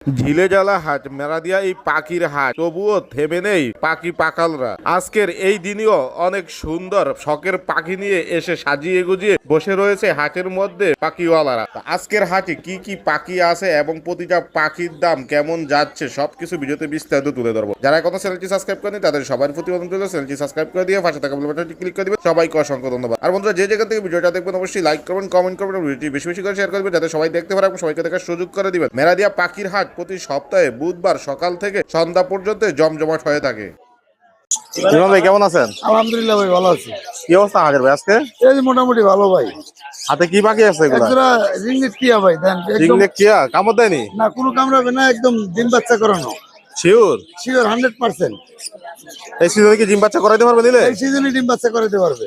ঝিলে জ্বালা হাট মেরাদিয়া এই পাখির হাট তবুও থেমে নেই পাখি পাকালরা। আজকের এই দিনেও অনেক সুন্দর শখের পাখি নিয়ে এসে সাজিয়ে গুজিয়ে বসে রয়েছে হাটের মধ্যে পাখিওয়ালারা। আজকের হাটে কি কি পাখি আছে এবং প্রতিটা পাখির দাম কেমন যাচ্ছে সবকিছু ভিডিওতে বিস্তারিত তুলে ধরবো। যারা এখনো চ্যানেলটি সাবস্ক্রাইব করেনি তাদের সবার প্রতি অনুরোধ রইল চ্যানেলটি সাবস্ক্রাইব করে দিয়ে পাশে থাকা বেল বাটনটি ক্লিক করে দিবেন। সবাইকে অসংখ্য ধন্যবাদ। আর বন্ধুরা যে জায়গা থেকে ভিডিওটা দেখবেন অবশ্যই লাইক করবেন, কমেন্ট করবেন, ভিডিওটি বেশি বেশি করে শেয়ার করবেন যাতে সবাই দেখতে পারে এবং সবাইকে দেখার সুযোগ করে দিবেন। মেরাদিয়া পাখির হাট প্রতি সপ্তাহে বুধবার সকাল থেকে সন্ধ্যা পর্যন্ত জমজমাট হয়ে থাকে। ভাই কেমন আছেন? আলহামদুলিল্লাহ ভাই, ভালো আছি। কি অবস্থা হাজার ভাই আজকে? এই যে মোটামুটি ভালো ভাই। হাতে কি বাকি আছে এগুলা? একজোড়া রিংনেট টিয়া ভাই দেন একদম। রিংনেট টিয়া কামড় দেয়নি? না কোনো কামড়াবে না, একদম ডিম বাচ্চা করানো। শিওর? শিওর 100%। এই সিজনে কি ডিম বাচ্চা করাইতে পারবে নিলে? এই সিজনে ডিম বাচ্চা করাতে পারবে।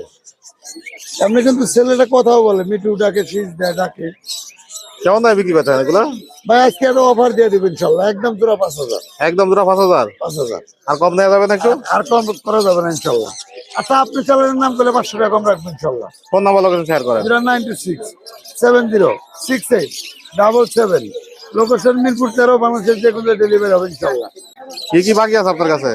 আপনি কিন্তু ছেলেটা কথাও বলে, মিঠু ডাকে, ফিজ দেয়, ডাকে। কেমন দামে বিক্রি করছেন এগুলা? ভাই আজকে আরো অফার দিয়ে দিব ইনশাল্লাহ, একদম জোড়া 5000। একদম জোড়া 5000? 5000 আর কম দেওয়া যাবে না একটু? আর কম করা যাবে না ইনশাল্লাহ। আচ্ছা আপনি চ্যানেলের নাম পেলে 500 টাকা কম রাখবেন ইনশাল্লাহ। ফোন নাম্বার লোকেশন শেয়ার করেন। 096706877। লোকেশন মিরপুর 13, বাংলাদেশের যে কোনো ডেলিভারি হবে ইনশাল্লাহ। কি কি বাকি আছে আপনার কাছে?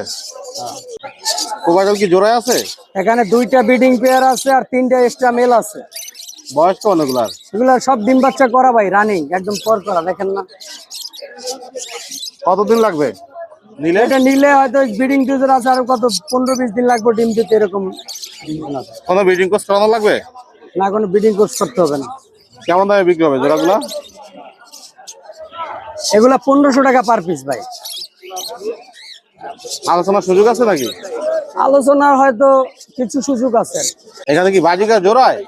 কোকাটেল কি জোড়ায় আছে? এখানে 2টা ব্রিডিং পেয়ার আছে আর 3টা এক্সট্রা মেল আছে। বয়স কেমন এগুলার? এগুলা সব ডিম বাচ্চা করা ভাই, রানিং একদম পর করা, দেখেন না। কতদিন লাগবে নিলে? এটা নিলে হয়তো ব্রিডিং ডোজের আছে আর কত 15-20 দিন লাগবে ডিম দিতে, এরকম। কোনো ব্রিডিং কোর্স করানো লাগবে? না, কোনো ব্রিডিং কোর্স করতে হবে না। কেমন দামে বিক্রি হবে জোড়াগুলা? এগুলা 1500 টাকা পার পিস ভাই। আলোচনার সুযোগ আছে নাকি? আলোচনার হয়তো কিছু সুযোগ আছে। এখানে কি বাজিকা জোড়ায়?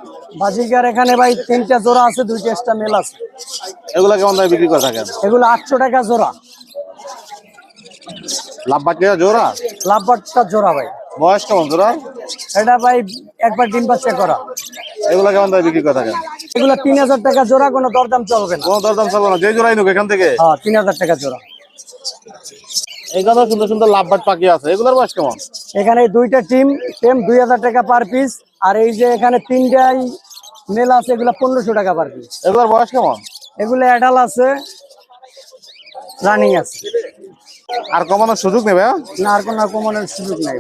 বাজিকার এখানে ভাই 3টা জোড়া আছে, 2টা এক্সট্রা মেল আছে। এগুলা কেমন দামে বিক্রি করে থাকেন? এগুলো 800 টাকা জোড়া। লাভ বাটিকা জোড়া? লাভবারটা জোড়া ভাই। বয়স কেমন জোড়া? এটা ভাই একবার ডিম বাচ্চা করা। এগুলা কেমন দামে বিক্রি করে থাকেন? এগুলো 3000 টাকা জোড়া, কোনো দরদাম চলবে না। কোনো দরদাম চলবে না, যে জোড়াই নুক এখান থেকে? হ্যাঁ, 3000 টাকা জোড়া। এইখানে সুন্দর সুন্দর লাভবাট পাখি আছে, এগুলোর বয়স কেমন? এখানে 2টা টিম টেম 2000 টাকা পার পিস। আর এই যে এখানে 3টাই মেল আছে, এগুলো 1500 টাকা পার পিস। এগুলোর বয়স কেমন? এগুলো অ্যাডাল আছে, রানিং আছে। আর কমানোর সুযোগ নেবে? না, আর কোনো কমানোর সুযোগ নাই।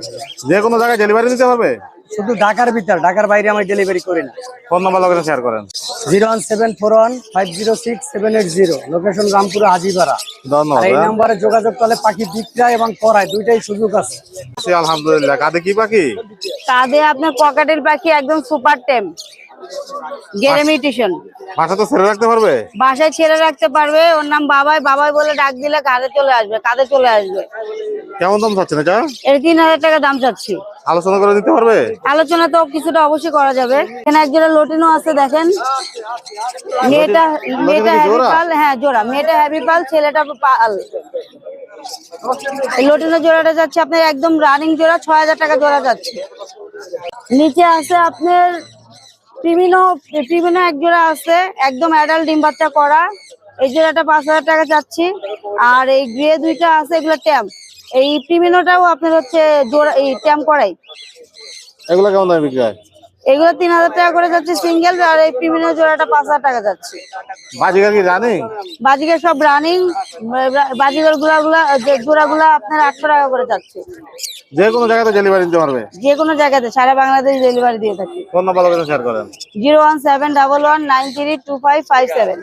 যে কোনো জায়গায় ডেলিভারি দিতে পারবে? শুধু ঢাকার ভিতর, ঢাকার বাইরে আমি ডেলিভারি করি না। ফোন নাম্বার লোকেশন শেয়ার করেন। 01741506780, লোকেশন রামপুর হাজিপাড়া। ধন্যবাদ। আর এই নাম্বারে যোগাযোগ করলে পাখি বিক্রয় এবং ক্রয় দুইটাই সুযোগ আছে। আলহামদুলিল্লাহ। কাঁধে কি পাখি? কাঁধে আপনার ককাটেল পাখি, একদম সুপার টেম, গেরেমিটেশন। বাসা তো ছেড়ে রাখতে পারবে? বাসায় ছেড়ে রাখতে পারবে। ওর নাম বাবাই, বাবাই বলে ডাক দিলে কাঁধে চলে আসবে, কাঁধে চলে আসবে। কেমন দাম চাচ্ছেন এটা? এর 3000 টাকা দাম চাচ্ছি। আলোচনা করে দিতে পারবে? আলোচনা তো কিছুটা অবশ্যই করা যাবে। এখানে একজোড়া লটিনো আছে, দেখেন। মেয়েটা হ্যাপি পাল, হ্যাঁ জোড়া। মেয়েটা হ্যাপি পাল, ছেলেটা পাল। এই লটিনো জোড়াটা যাচ্ছে আপনার একদম রানিং জোড়া, 6000 টাকা জোড়া যাচ্ছে। নিচে আছে আপনার প্রিমিনো এক জোড়া আছে, একদম অ্যাডাল্ট ডিম বাচ্চা করা। এই জোড়াটা 5000 টাকা চাচ্ছি। আর এই গ্রে 2টা আছে, এগুলো ট্যাম। এই প্রিমিনোটাও আপনার হচ্ছে জোড়া, এই ট্যাম করাই। এগুলো কেমন দামে বিক্রি হয়? এগুলো 3000 টাকা করে যাচ্ছে সিঙ্গেল। আর এই প্রিমিনো জোড়াটা 5000 টাকা যাচ্ছে। বাজিকার কি জানি? বাজিকার সব রানিং। বাজিকার যে জোড়াগুলা আপনার 800 টাকা করে যাচ্ছে। যে কোনো জায়গাতে ডেলিভারি দিতে পারবে? যে কোনো জায়গাতে সারা বাংলাদেশ ডেলিভারি দিয়ে থাকি। ফোন নাম্বার লোকেশন শেয়ার করেন। 01711932557,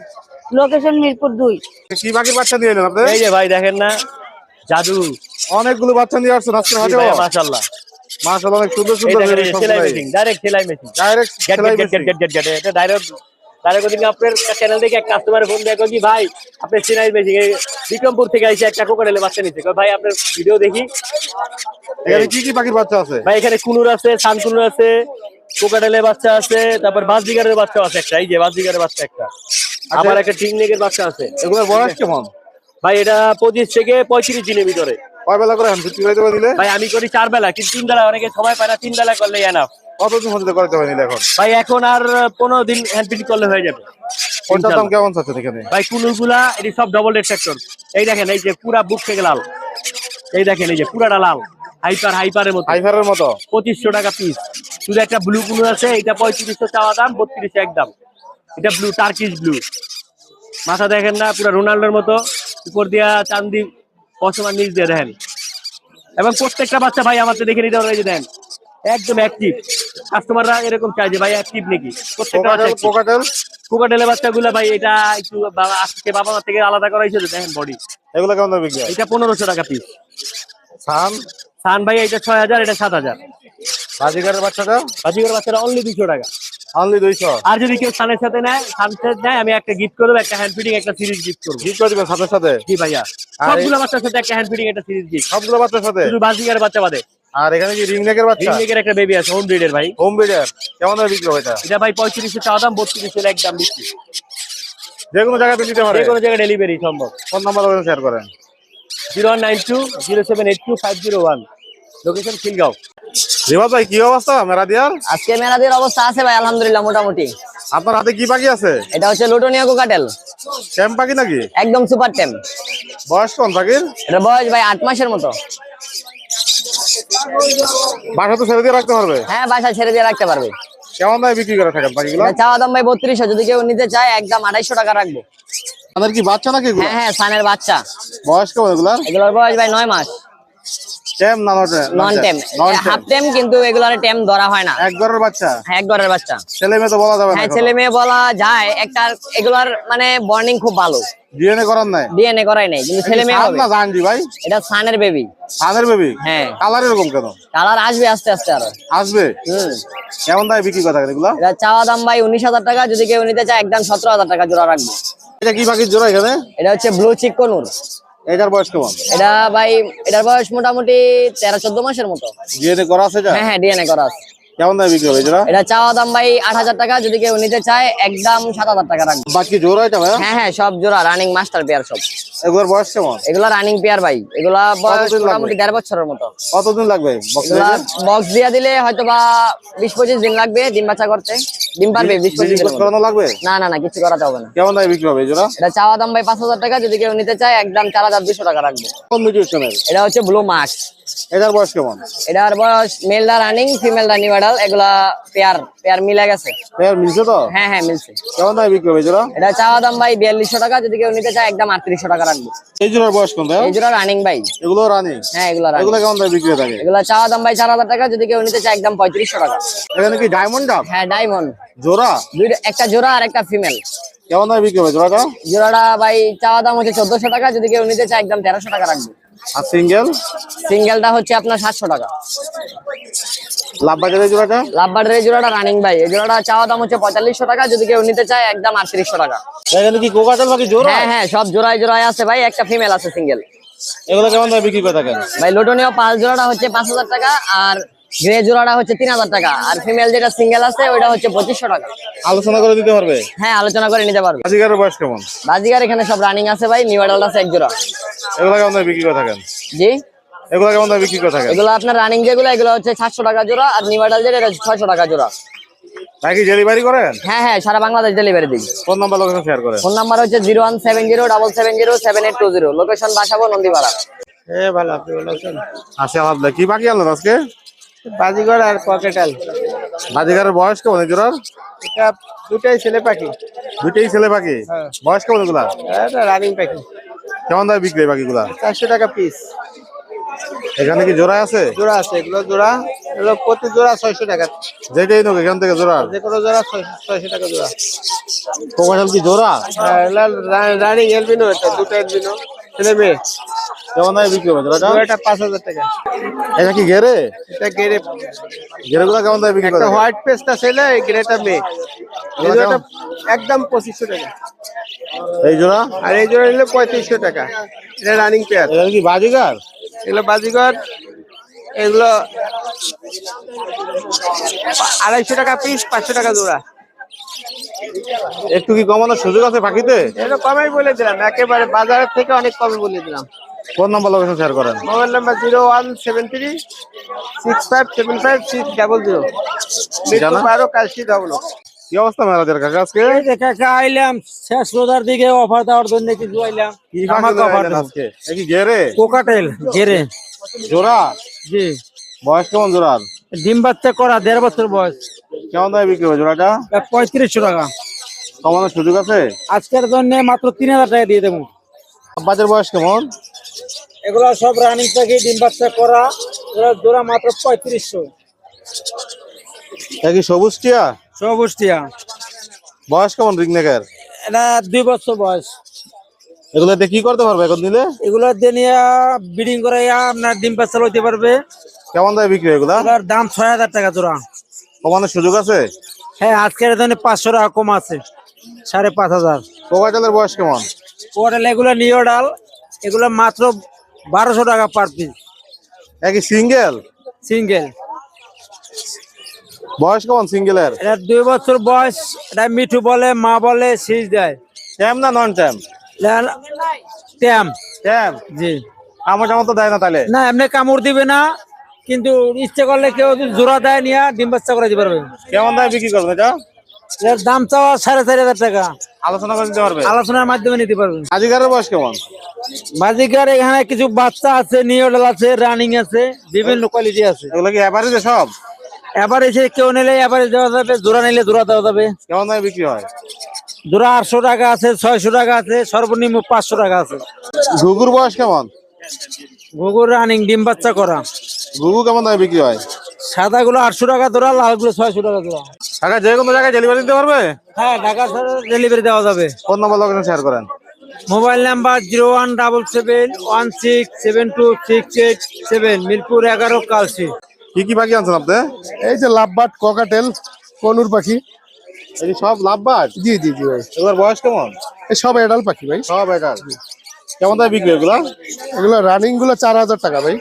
লোকেশন মিরপুর 2। কি পাখির বাচ্চা নিয়ে এলেন আপনি? এই যে ভাই দেখেন না, জাদু। অনেকগুলো বাচ্চা নিয়ে আসছেন আজকে হাটে। মাশাআল্লাহ মাশাআল্লাহ, অনেক সুন্দর এই সুন্দর দেখেন, বেবি সব সেলাই ভাই। মেশিন, ডাইরেক্ট সেলাই মেশিন। ডাইরেক্ট গেট সেলাই gate machine. Gate gate gate এটা ডাইরেক্ট ওদিন আপনার চ্যানেল থেকে এক কাস্টমার ফোন দেয় কি ভাই আপনি সেলাই মেশিন বিক্রমপুর থেকে আইছে একটা কোকাটেলের বাচ্চা নিতে। ভাই আপনার ভিডিও দেখি। এখানে কি কি পাখির বাচ্চা আছে? ভাই এখানে কুনুর আছে, সানকুনুর আছে, কোকাটেলের বাচ্চা আছে, তারপর বাজবিগারের বাচ্চা আছে একটা, এই যে বাজবিগারের বাচ্চা একটা, আবার একটা টিংনেকের বাচ্চা আছে। এগুলোর বয়স কেমন? ভাই এটা 25 থেকে 35 দিনের ভিতরে। কয় বেলা করে বিক্রি করতে পারে নিলে? ভাই আমি করি 4 বেলা, কিন্তু 3 বেলা অনেকে সময় পায় না, 3 বেলা করলে এনাফ। কতদিন মধ্যে করতে পারে নিলে এখন? ভাই এখন আর 15 দিন হ্যান্ড ফিটিং করলে হয়ে যাবে। কোনটার দাম কেমন চাচ্ছেন এখানে? ভাই কুনুরগুলা এটি সব ডবল ডেড সেক্টর। এই দেখেন, এই যে পুরা বুক থেকে লাল, এই দেখেন এই যে পুরাটা লাল, হাইপারের মতো, হাইফারের মতো। 2500 টাকা পিস। শুধু একটা ব্লু কুনুর আছে, এটা 3500 চাওয়া দাম, 3200 একদম। এটা ব্লু, টার্কিশ ব্লু। মাথা দেখেন না, পুরা রোনাল্ডোর মতো। উপর দিয়া চান্দি পশমান নিচ দিয়ে দেখেন, এবং প্রত্যেকটা বাচ্চা ভাই আমাদের দেখে নিতে পারবে, এই যে দেন একদম অ্যাক্টিভ। কাস্টমাররা এরকম চাই যে ভাই অ্যাক্টিভ নাকি, প্রত্যেকটা বাচ্চা active। কোকাটেল কোকাটেলের বাচ্চাগুলো ভাই এটা একটু আজকে বাবা মা থেকে আলাদা করা হয়েছে, দেখেন বডি। এগুলো কেমন দামে বিক্রি হয়? এটা 1500 টাকা পিস। সান সান ভাই এটা 6000, এটা 7000। বাজিগারের বাচ্চাটা বাজিগর বাচ্চাটা অনলি 200 টাকা। অনলি 200। আর যদি কেউ সানের সাথে নেয়, সানসেট নেয়, আমি একটা গিফট করবো, একটা হ্যান্ড ফিডিং একটা সিরিজ গিফট করবো। কি করে দিবেন সাথে সাথে? জি ভাইয়া, আর সবগুলো বাচ্চার সাথে একটা হ্যান্ড ফিডিং একটা সিরিজ গিফট, সবগুলো বাচ্চার সাথে? শুধু বাজিগার বাচ্চা বাদে। আর এখানে কি রিং নেকের বাচ্চা? রিংনেকের একটা বেবি আছে হোম ব্রিডের ভাই। হোম বিডার কেমন দামে বিক্রি হয় এটা? এটা ভাই 35 চাওয়া দাম, 32 একদম বিক্রি। যে কোনো জায়গাতে দিতে পারে? যে কোনো জায়গায় ডেলিভারি সম্ভব। ফোন নাম্বার শেয়ার করেন। 01920782 লোকেশন খিলগাঁও। রিবাজ ভাই কি অবস্থা মেরাদিয়ার? আজকে মেরাদের অবস্থা আছে ভাই আলহামদুলিল্লাহ মোটামুটি। আপনার হাতে কি পাখি আছে? এটা হচ্ছে লুটোনিয়া কোকাটেল, টেম পাখি নাকি? একদম সুপার টেম। বয়স কোন পাখির? এটা বয়স ভাই 8 মাসের মতো। বাসা তো ছেড়ে দিয়ে রাখতে পারবে? হ্যাঁ বাসায় ছেড়ে দিয়ে রাখতে পারবে। কেমন দামে বিক্রি করে থাকেন পাখিগুলো? এটা চাওয়া দাম ভাই 3200, যদি কেউ নিতে চায় একদম 250 টাকা রাখবো। আপনার কি বাচ্চা নাকি এগুলো? হ্যাঁ হ্যাঁ সানের বাচ্চা। বয়স কেমন এগুলার? এগুলোর বয়স ভাই 9 মাস। টেম না নন টেম, হাফ টেম, কিন্তু এগুলোর টেম ধরা হয় না। এক ঘরের বাচ্চা? হ্যাঁ এক ঘরের বাচ্চা। ছেলে মেয়ে তো বলা যাবে না? হ্যাঁ ছেলে মেয়ে বলা যায়, একটা এগুলোর মানে বর্নিং খুব ভালো, ডিএনএ করার নাই? ডিএনএ করাই নাই, কিন্তু ছেলে মেয়ে হবে। না জানজি ভাই, এটা সানের বেবি। সানের বেবি? হ্যাঁ। কালার এরকম কেন? কালার আসবে আস্তে আস্তে আরো। আসবে? কেমন দামে বিক্রি করে থাকেন এগুলো? এটা চাওয়া দাম ভাই 19000 টাকা, যদি কেউ নিতে চায় একদম 17000 টাকা জোড়া রাখবো। এটা কি পাখির জোড়া এখানে? এটা হচ্ছে ব্লু চিক কনুর। এটার বয়স কেমন? এটা ভাই এটার বয়স মোটামুটি 13-14 মাসের মতো। ডিএনএ করা আছে এটা? হ্যাঁ হ্যাঁ ডিএনএ করা আছে। কেমন দামে বিক্রি হবে জোড়া? এটা চাওয়া দাম ভাই 8000 টাকা, যদি কেউ নিতে চায় একদম 7000 টাকা রাখবো। বাকি জোড়া এটা ভাই? হ্যাঁ হ্যাঁ সব জোড়া রানিং মাস্টার পেয়ার সব। এগুলোর বয়স কেমন? এগুলা রানিং পেয়ার ভাই, এগুলা বয়স কতদিন লাগবে? মোটামুটি 1.5 বছরের মতো। কতদিন লাগবে বক্স এগুলা বক্স দিয়ে দিলে হয়তো বা 20-25 দিন লাগবে ডিম বাচ্চা করতে। ডিম পারবে 20-25 দিন। করানো লাগবে? না না না কিছু করাতে হবে না। কেমন দামে বিক্রি হবে এই জোড়া? এটা চাওয়া দাম ভাই 5000 টাকা, যদি কেউ নিতে চায় একদম 4200 টাকা রাখবো। কোন মিউটেশনের? এটা হচ্ছে ব্লু মাস্ক। এটার বয়স কেমন? এটার বয়স মেলটা রানিং, ফিমেলটা নিউ অ্যাডাল। এগুলা পেয়ার মিলে গেছে। পেয়ার মিলছে তো? হ্যাঁ হ্যাঁ মিলছে। কেমন দামে বিক্রি হবে এই জোড়া? এটা চাওয়া দাম ভাই 4200 টাকা, যদি কেউ নিতে চায় একদম 3800 টাকা রাখবো। এই জোড়ার বয়স কোন ভাই? এই জোড়া রানিং ভাই। এগুলো রানি? হ্যাঁ এগুলা রানিং। এগুলো কেমন দামে বিক্রি হয়ে থাকে? এগুলা চাওয়া দাম ভাই 4000 টাকা, যদি কেউ নিতে চায় একদম 3500 টাকা। এখানে কি ডায়মন্ড ডাব? হ্যাঁ ডায়মন্ড জোড়া? একটা জোড়া আর একটা ফিমেল। কেমন দামে বিক্রি হবে জোড়াটা? জোড়াটা ভাই চাওয়া দাম হচ্ছে 1400 টাকা, যদি কেউ নিতে চায় একদম 1300 টাকা রাখবো। আর সিঙ্গেল? সিঙ্গেলটা হচ্ছে আপনার 700 টাকা। লাভ বাজারে জোড়াটা? লাভবার্ডের এই জোড়াটা রানিং ভাই, এই জোড়াটা চাওয়া দাম হচ্ছে 4500 টাকা, যদি কেউ নিতে চায় একদম 3800 টাকা। এখানে কি কোকাটেল বাকি জোড়া? হ্যাঁ হ্যাঁ সব জোড়ায় জোড়ায় আছে ভাই, একটা ফিমেল আছে সিঙ্গেল। এগুলো কেমন দামে বিক্রি করে থাকেন? ভাই লোটনীয় পাঁচ জোড়াটা হচ্ছে 5000 টাকা, আর গ্রে জোড়াটা হচ্ছে 3000 টাকা, আর ফিমেল যেটা সিঙ্গেল আছে ওইটা হচ্ছে 2500 টাকা। আলোচনা করে দিতে পারবে? হ্যাঁ আলোচনা করে নিতে পারবে। বাজিগারের বয়স কেমন? বাজিগার এখানে সব রানিং আছে ভাই, নিউ অ্যাডাল্ট আছে এক জোড়া। এগুলো কেমন দামে বিক্রি করে থাকেন? জি এগুলো কেমন দামে বিক্রি করে থাকেন? এগুলো আপনার রানিং যেগুলো এগুলো হচ্ছে 700 টাকা জোড়া, আর নিউ অ্যাডাল্ট যেটা এটা 600 টাকা জোড়া। ভাই কি ডেলিভারি করেন? হ্যাঁ হ্যাঁ সারা বাংলাদেশ ডেলিভারি দিই। ফোন নাম্বার লোকেশন শেয়ার করেন। ফোন নাম্বার হচ্ছে 01707070780, লোকেশন বাসাবো নন্দীপাড়া। ভালো, আপনি ভালো আছেন? আচ্ছা আলহামদুলিল্লাহ। কি পাখি আনলেন আজকে? বাজিগর আর পকেটাল। বাজিগারের বয়স কেমন এই জোড়ার? এটা দুটাই ছেলে পাখি। দুইটাই ছেলে পাখি? বয়স কেমন এগুলা? এটা রানিং পাখি। কেমন দামে বিক্রি হয় পাখিগুলা? 400 টাকা পিস। এখানে কি জোড়া আছে? জোড়া আছে, এগুলো জোড়া, এগুলো প্রতি জোড়া 600 টাকা। যেটাই নোক এখান থেকে জোড়া? যে কোনো জোড়া 600 টাকা জোড়া। কোকাটেল কি জোড়া? রানিং এলবিনো, এটা দুটো এলবিনো ছেলে মেয়ে। কেমন দামে বিক্রি হবে জোড়াটা? এটা 5000 টাকা। এটা কি গেরে? এটা গেরে। গেরেগুলা কেমন দামে বিক্রি করে? একটা হোয়াইট পেস্টটা ছেলে, এই গ্রেটা মেয়ে। এই জোড়াটা একদম 2500 টাকা। এই জোড়া? আর এই জোড়া নিলে 3500 টাকা। এটা রানিং পেয়ার। এখানে কি বাজিগার? এগুলো বাজিগর, এগুলো 250 টাকা পিস, 500 টাকা জোড়া। একটু কি কমানোর সুযোগ আছে পাখিতে? এটা কমেই বলে দিলাম, একেবারে বাজারের থেকে অনেক কমে বলে দিলাম। ফোন নাম্বার লোকেশন শেয়ার করেন। Mobile number 01736575600। ঠিকানা? 12 কাশি ডাবল। কি অবস্থা মেলাদের কাকা আজকে? কাকা আইলাম শেষ রোজার দিকে অফার দেওয়ার জন্য কিছু আইলাম। কি পাখি আনলেন আজকে? এ কি গেরে? কোকাটেল গেরে। জোড়া? জি বয়স কেমন জোড়ার? ডিম বাচ্চা করা 1.5 বছর বয়স। কেমন দামে বিক্রি হবে জোড়াটা? 3500 টাকা। কমানোর সুযোগ আছে? আজকের জন্য মাত্র 3000 টাকা দিয়ে দেবো। বাচ্চার বয়স কেমন? এগুলো সব রানিং থেকে ডিম বাচ্চা করা, এগুলো জোড়া মাত্র 3500। কি সবুজ টিয়া? সবুষ্টিয়া, বয়স কেমন রিং নেকের? এটা 2 বছর বয়স। এগুলোতে কি করতে পারবে এখন নিলে? এগুলো দিয়ে নিয়ে ব্রিডিং করাইয়া আপনার ডিম বাচ্চা লইতে পারবে। কেমন দামে বিক্রি এগুলা? এগুলোর দাম 6000 টাকা জোড়া। কমানোর সুযোগ আছে? হ্যাঁ, আজকের দিনে 500 টাকা কম আছে, 5500। কোকাটেলের বয়স কেমন? কোয়ারেল এগুলো নিও ডাল, এগুলো মাত্র 1200 টাকা পার পিস একই সিঙ্গেল? সিঙ্গেল। বয়স কেমন সিঙ্গেলের? এটা 2 বছর বয়স। এটা মিঠু বলে, মা বলে, শীষ দেয়। ট্যাম না নন ট্যাম? ট্যাম। ট্যাম? জি। আমার যেমন তো দেয় না তাহলে? না, এমনি কামড় দিবে না, কিন্তু ইচ্ছে করলে কেউ যদি জোড়া দেয় নিয়ে ডিম বাচ্চা করে দিতে পারবে। কেমন দামে বিক্রি করবে এটা? এর দাম চাওয়া 4500 টাকা, আলোচনা করে দিতে পারবে? আলোচনার মাধ্যমে নিতে পারবে। আজিকারের বয়স কেমন? বাজিকার এখানে কিছু বাচ্চা আছে, নিউডাল আছে, রানিং আছে, বিভিন্ন কোয়ালিটি আছে। এগুলো কি এভারেজে সব? এবার এসে কেউ নিলে এভারেজ দেওয়া যাবে, জোড়া নিলে জোড়া দেওয়া যাবে। কেমন দামে বিক্রি হয়? জোড়া 800 টাকা আছে, 600 টাকা আছে, সর্বনিম্ন 500 টাকা আছে। ঘুঘুর বয়স কেমন? ঘুঘুর রানিং ডিম বাচ্চা করা। ঘুঘু কেমন দামে বিক্রি হয়? সাদা গুলো 800 টাকা জোড়া, লাল গুলো 600 টাকা জোড়া। ঢাকা যে কোনো জায়গায় ডেলিভারি দিতে পারবে? হ্যাঁ, ঢাকা ডেলিভারি দেওয়া যাবে। ফোন নম্বর লোকেশন শেয়ার করেন। Mobile number 017716687, Mirpur 11, Kalshi. কি কি পাখি আনছেন আপনি? এই যে লাভবার্ড, ককাটেল, কনুর পাখি। এই সব লাভবার্ড? জি জি জি ভাই, এগুলোর বয়স কেমন? এই সব এডাল পাখি ভাই। সব এটা কেমন দামে বিক্রি এগুলো? এগুলো রানিং গুলো 4000 টাকা ভাই।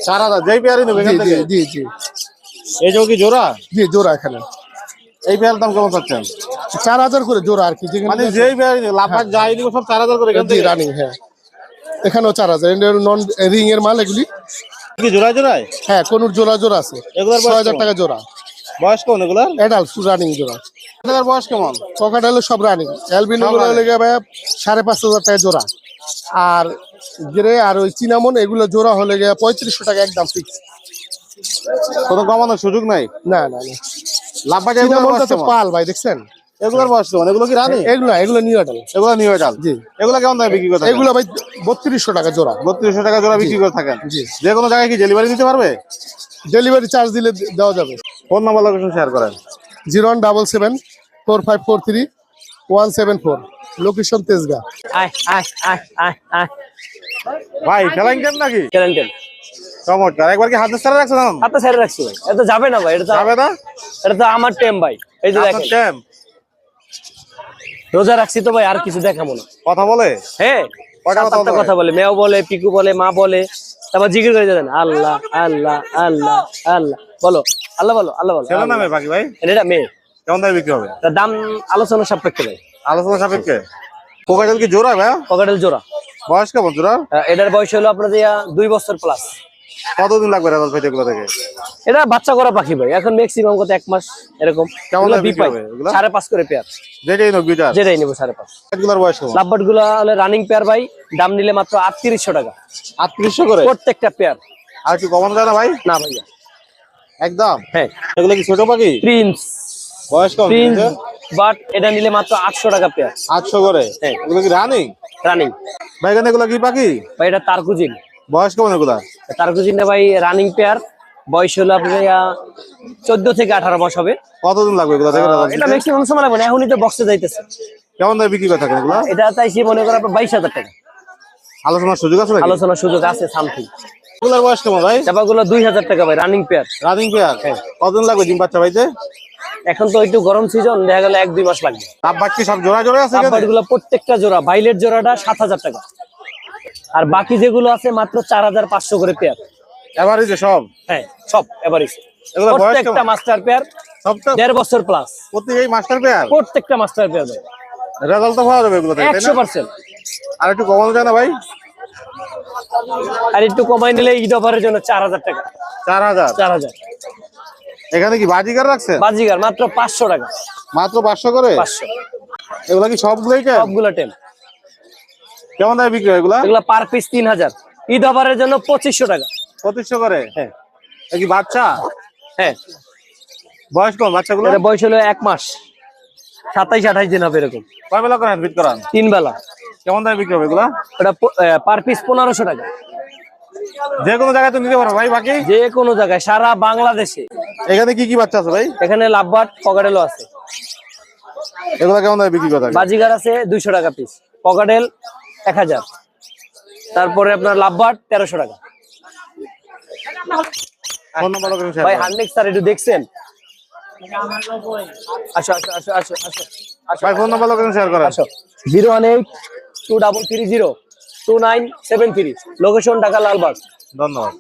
4000? যেই পেয়ারই নেবে জি এখান জি থেকে? জি জি এই যে কি জোড়া? জি, জোড়া এখানে এই পেয়ারের দাম কেমন চাচ্ছেন? 4000 করে জোড়া আর কি। মানে যেই পেয়ারই নেবে লাভবার্ড যাই নিবে সব 4000 করে এখান জি থেকে? রানিং, হ্যাঁ। এখানেও 4000, নন রিং এর মাল এগুলি। কি জোড়ায় জোড়ায়? হ্যাঁ, কনুর জোড়া জোড়া আছে, এগুলোর বয়স 6000 কেমন? টাকা জোড়া। বয়স কেমন এগুলোর? এডাল রানিং জোড়া। এগুলোর বয়স কেমন? ককাটেল সব রানিং। অ্যালবিনো গুলো হলে গিয়ে ভাই 5500 টাকা জোড়া। আর গ্রে আর ওই চিনামন এগুলো জোড়া হলে গিয়ে 3500 টাকা একদম ফিক্স। কোনো কমানোর সুযোগ নাই? না না না, লাভবার্ড এগুলোর চিনামনটা বয়স তো কেমন? পাল ভাই, দেখছেন? এগুলোর বয়স কেমন? এগুলো কি রানী? এগুলো নিউ এডাল। এগুলো নিউ এডাল? জি। এগুলো কেমন দামে বিক্রি করতে? এগুলো ভাই 3200 টাকা জোড়া। 3200 টাকা জোড়া বিক্রি করে থাকেন? জি। যে কোনো জায়গায় কি ডেলিভারি দিতে পারবে? ডেলিভারি চার্জ দিলে দেওয়া যাবে। ফোন নাম্বার লোকেশন শেয়ার করেন। 017745174, লোকেশন তেজগাঁ। আয় আয় আয় আয় আয়। ভাই ফেলাইন কেন নাকি? ক্যারেন্টেল চমৎকার। একবার কি হাতে ছাড়া রাখছেন? হাতে ছেড়ে রাখছি ভাই, এটা তো যাবে না ভাই, এটা তো যাবে না? এটা তো আমার টেম ভাই। এই যে আপনার দেখেন, ট্যাম রোজা রাখছি তো ভাই, আর কিছু দেখাবো না। কথা বলে? হ্যাঁ, কয়টা কথা বলে? কথা বলে, মেও বলে, পিকু বলে, মা বলে, তারপর জিকির করে দেন আল্লাহ আল্লাহ আল্লাহ আল্লাহ। বলো আল্লাহ, বলো আল্লাহ, বলো ছেলে নামে পাখি ভাই? এটা মেয়ে। কেমন দামে বিক্রি হবে? তার দাম আলোচনা সাপেক্ষে ভাই। আলোচনা সাপেক্ষে। কোকাটেল কি জোড়া ভাই? পকেটেল জোড়া। বয়স কেমন জোড়া? এটার বয়স হলো আপনার 2 বছর প্লাস। কতদিন লাগবে রেজাল্ট পেতে এগুলো থেকে? এটা বাচ্চা করা পাখি ভাই, এখন ম্যাক্সিমাম কত 1 মাস এরকম। কেমন দামে বিক্রি বিপাই হবে এগুলো? 5.5 করে পেয়ার, যেটাই নোক বিটার? যেটাই নেবো 5.5। এগুলোর বয়স কেমন? লাভবার্ড গুলো হলে রানিং পেয়ার ভাই, দাম নিলে মাত্র 3800 টাকা 3800 করে? প্রত্যেকটা পেয়ার। আর একটু কমানো যায় না ভাই? না ভাইয়া, একদম। হ্যাঁ। এগুলো কি ছোট পাখি? প্রিন্স, বয়স কম? প্রিন্স বাট এটা নিলে মাত্র 800 টাকা পেয়ার। 800 করে? হ্যাঁ। এগুলো কি রানিং? রানিং ভাই এখানে এগুলো কি পাখি? ভাই, এটা তারকুজিন। বয়স কেমন এগুলা? তারকুজিনটা ভাই রানিং পেয়ার, বয়স হলো আপনার 14 থেকে 18 মাস হবে। কতদিন লাগবে এগুলো থেকে রেজাল্ট এটা দিতে? ম্যাক্সিমাম সময় লাগবে না, এখনই তো বক্সে যাইতেছে। কেমন দামে বিক্রি করে থাকেন এগুলো? এটা চাইছি মনে করেন আপনার 22000 টাকা। আলোচনার সুযোগ আছে নাকি? আলোচনার সুযোগ আছে সামথিং। এগুলোর বয়স কেমন ভাই? চাপাগুলো 2000 টাকা ভাই, রানিং পেয়ার। Running pair? কতদিন লাগবে ডিম বাচ্চা পাইতে? এখন তো একটু গরম সিজন, দেখা গেল 1-2 মাস লাগবে। লাভবার্ড কি সব জোড়া জোড়া আছে এখানে? লাভবার্ড গুলো প্রত্যেকটা জোড়া, বাইলের জোড়াটা 7000 টাকা, আর বাকি যেগুলো আছে মাত্র 4500 করে পেয়ার। এভারেজে সব? হ্যাঁ, সব এভারেজ। এগুলোর বয়স প্রত্যেকটা কেমন? মাস্টার পেয়ার, সবটা 1.5 বছর প্লাস। প্রত্যেকই মাস্টার পেয়ার? প্রত্যেকটা মাস্টার পেয়ার ভাই, রেজাল্ট তো ভালো হবে এগুলো থেকে, তাই না? 100%। আর একটু কমানো যায় না ভাই? আর একটু কমাই নিলে ঈদ অফারের জন্য 4000 টাকা। 4000? 4000 এখানে কি বাজিকার রাখছেন? বাজিগার মাত্র 500 টাকা। মাত্র 500 করে? 500 এগুলা কি সবগুলোই টেম? সবগুলো টেম। কেমন দামে বিক্রি হয় এগুলা? এগুলো পার পিস 3000, ঈদ অফারের জন্য 2500 টাকা। 2500 করে? হ্যাঁ এ কি বাচ্চা? হ্যাঁ। বয়স কম বাচ্চাগুলো? এটা বয়স হলো 1 মাস, 27-28 দিন হবে এরকম। কয় বেলা করেন ফিট করান? 3 বেলা। কেমন দামে বিক্রি হবে এগুলা? ওটা পার পিস 1500 টাকা। যে কোনো জায়গায় তো নিতে পারো ভাই পাখি? যে কোনো জায়গায় সারা বাংলাদেশে। এখানে কি কি বাচ্চা আছে ভাই? এখানে লাভবার্ড ককাটেলও আছে। এগুলা কেমন দামে বিক্রি করে? বাজিগার আছে 200 টাকা পিস, ককাটেল 1000, তারপরে আপনার লাভবার্ড 1300 টাকা। ফোন নাম্বার লোকেশন শেয়ার ভাই করুন। হান্নিক স্যার একটু দেখছেন? আসো আসো আসো আসো আসো আসো ভাই ফোন নাম্বার লোকেশন শেয়ার করেন। আসো 018-2330-2973, লোকেশন ঢাকা লালবাগ। ধন্যবাদ।